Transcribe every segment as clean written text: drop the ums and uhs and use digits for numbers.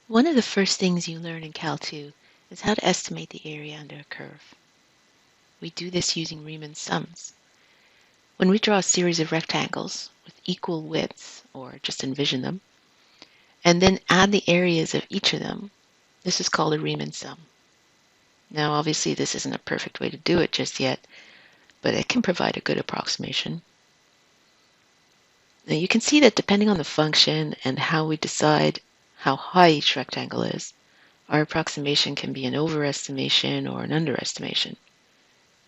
One of the first things you learn in Cal 2 is how to estimate the area under a curve. We do this using Reimann sums. When we draw a series of rectangles with equal widths, or just envision them, and then add the areas of each of them, this is called a Reimann sum. Now obviously this isn't a perfect way to do it just yet, but it can provide a good approximation. Now you can see that depending on the function and how we decide how high each rectangle is, our approximation can be an overestimation or an underestimation.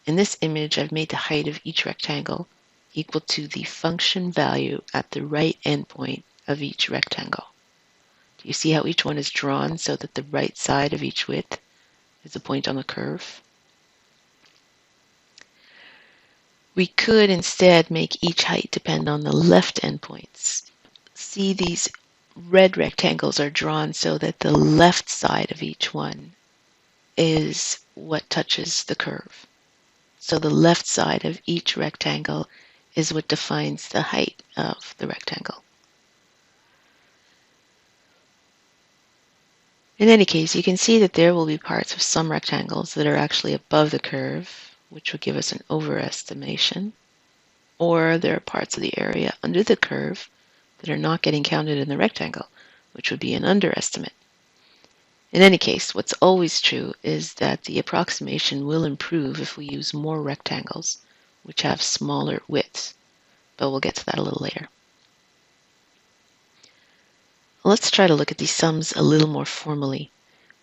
In this image, I've made the height of each rectangle equal to the function value at the right endpoint of each rectangle. Do you see how each one is drawn so that the right side of each width is a point on the curve? We could instead make each height depend on the left endpoints. See, these red rectangles are drawn so that the left side of each one is what touches the curve. So the left side of each rectangle is what defines the height of the rectangle. In any case, you can see that there will be parts of some rectangles that are actually above the curve, which would give us an overestimation, or there are parts of the area under the curve that are not getting counted in the rectangle, which would be an underestimate. In any case, what's always true is that the approximation will improve if we use more rectangles, which have smaller widths, but we'll get to that a little later. Let's try to look at these sums a little more formally.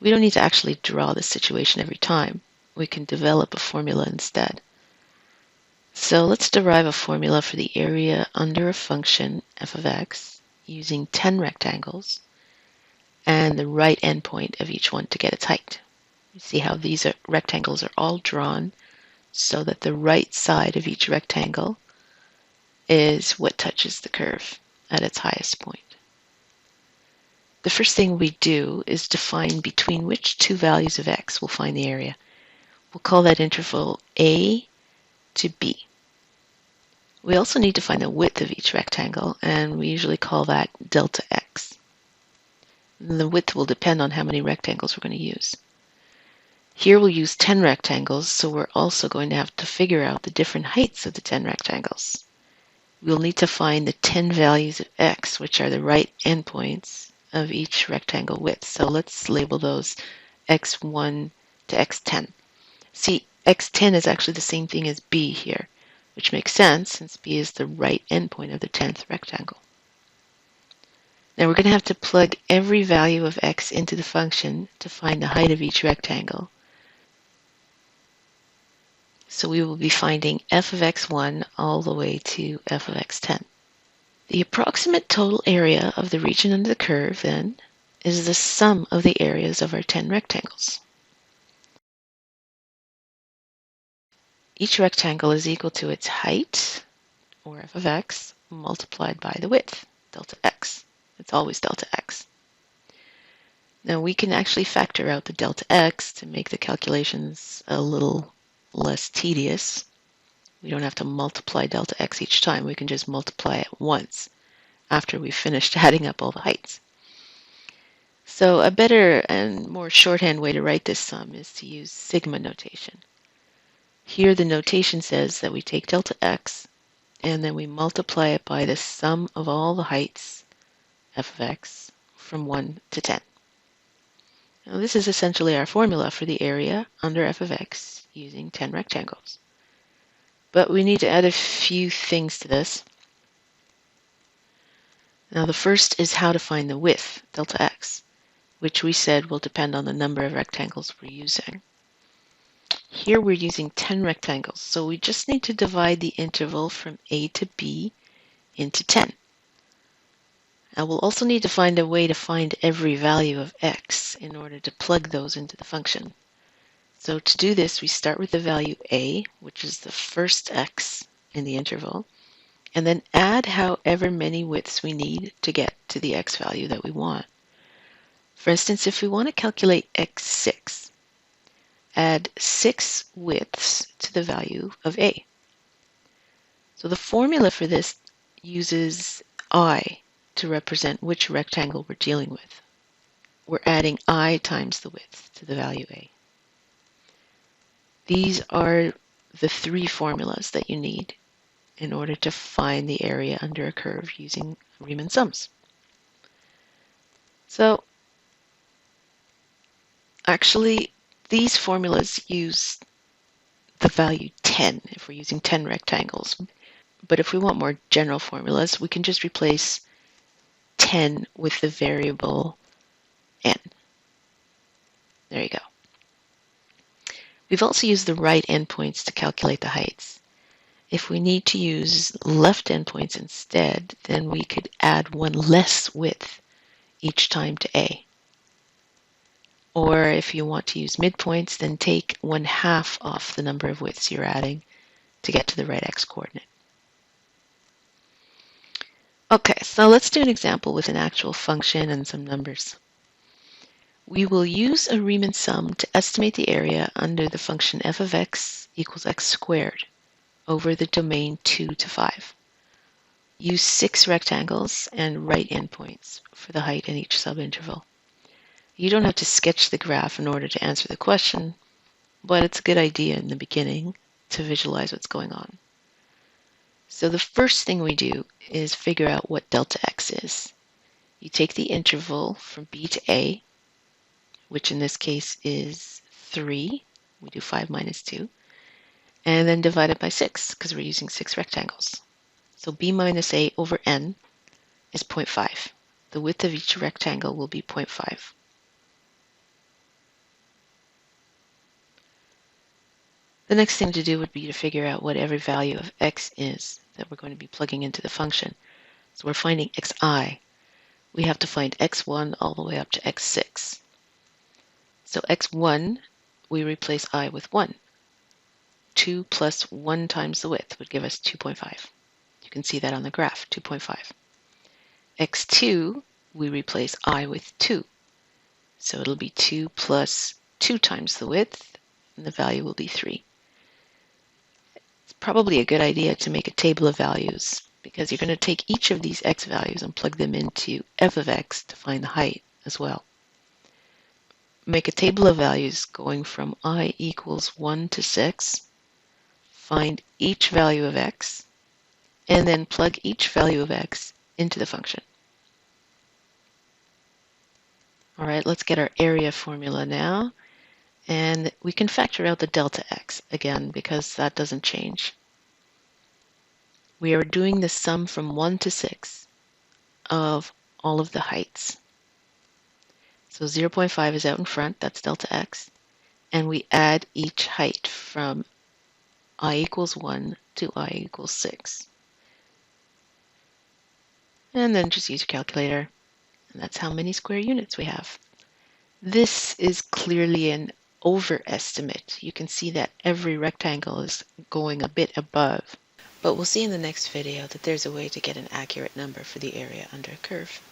We don't need to actually draw this situation every time. We can develop a formula instead. So let's derive a formula for the area under a function f of x using 10 rectangles and the right endpoint of each one to get its height. You see how these rectangles are all drawn so that the right side of each rectangle is what touches the curve at its highest point. The first thing we do is define between which two values of x we'll find the area. We'll call that interval a to b. We also need to find the width of each rectangle, and we usually call that delta x. The width will depend on how many rectangles we're going to use. Here we'll use 10 rectangles, so we're also going to have to figure out the different heights of the 10 rectangles. We'll need to find the 10 values of x, which are the right endpoints of each rectangle width. So let's label those x1 to x10. See, x10 is actually the same thing as b here, which makes sense since b is the right endpoint of the 10th rectangle. Now we're going to have to plug every value of x into the function to find the height of each rectangle. So we will be finding f of x1 all the way to f of x10. The approximate total area of the region under the curve, then, is the sum of the areas of our 10 rectangles. Each rectangle is equal to its height, or f of x, multiplied by the width, delta x. It's always delta x. Now we can actually factor out the delta x to make the calculations a little less tedious. We don't have to multiply delta x each time. We can just multiply it once after we've finished adding up all the heights. So a better and more shorthand way to write this sum is to use sigma notation. Here the notation says that we take delta x and then we multiply it by the sum of all the heights, f of x, from 1 to 10. Now this is essentially our formula for the area under f of x using 10 rectangles. But we need to add a few things to this. Now the first is how to find the width, delta x, which we said will depend on the number of rectangles we're using. Here we're using 10 rectangles, so we just need to divide the interval from a to b into 10. Now we'll also need to find a way to find every value of x in order to plug those into the function. So to do this, we start with the value a, which is the first x in the interval, and then add however many widths we need to get to the x value that we want. For instance, if we want to calculate x6, add 6 widths to the value of a. So the formula for this uses I to represent which rectangle we're dealing with. we're adding I times the width to the value A. These are the three formulas that you need in order to find the area under a curve using Reimann sums. So actually, these formulas use the value 10 if we're using 10 rectangles. But if we want more general formulas, we can just replace 10 with the variable n. There you go. We've also used the right endpoints to calculate the heights. If we need to use left endpoints instead, then we could add one less width each time to A. Or if you want to use midpoints, then take 1/2 off the number of widths you're adding to get to the right x-coordinate. Okay, so let's do an example with an actual function and some numbers. We will use a Riemann sum to estimate the area under the function f of x equals x squared over the domain 2 to 5. Use 6 rectangles and right endpoints for the height in each subinterval. You don't have to sketch the graph in order to answer the question, but it's a good idea in the beginning to visualize what's going on. So the first thing we do is figure out what delta x is. You take the interval from b to a, which in this case is 3. We do 5 minus 2. And then divide it by 6, because we're using 6 rectangles. So b minus a over n is 0.5. The width of each rectangle will be 0.5. The next thing to do would be to figure out what every value of x is that we're going to be plugging into the function. So we're finding xi. We have to find x1 all the way up to x6. So x1, we replace I with 1. 2 plus 1 times the width would give us 2.5. You can see that on the graph, 2.5. x2, we replace I with 2. So it'll be 2 plus 2 times the width, and the value will be 3. It's probably a good idea to make a table of values, because you're going to take each of these x values and plug them into f of x to find the height as well. Make a table of values going from I equals 1 to 6. Find each value of x, and then plug each value of x into the function. All right, let's get our area formula now. And we can factor out the delta x again, because that doesn't change. We are doing the sum from 1 to 6 of all of the heights. So 0.5 is out in front, that's delta x. And we add each height from I equals 1 to I equals 6. And then just use your calculator. And that's how many square units we have. This is clearly an overestimate. You can see that every rectangle is going a bit above. But we'll see in the next video that there's a way to get an accurate number for the area under a curve.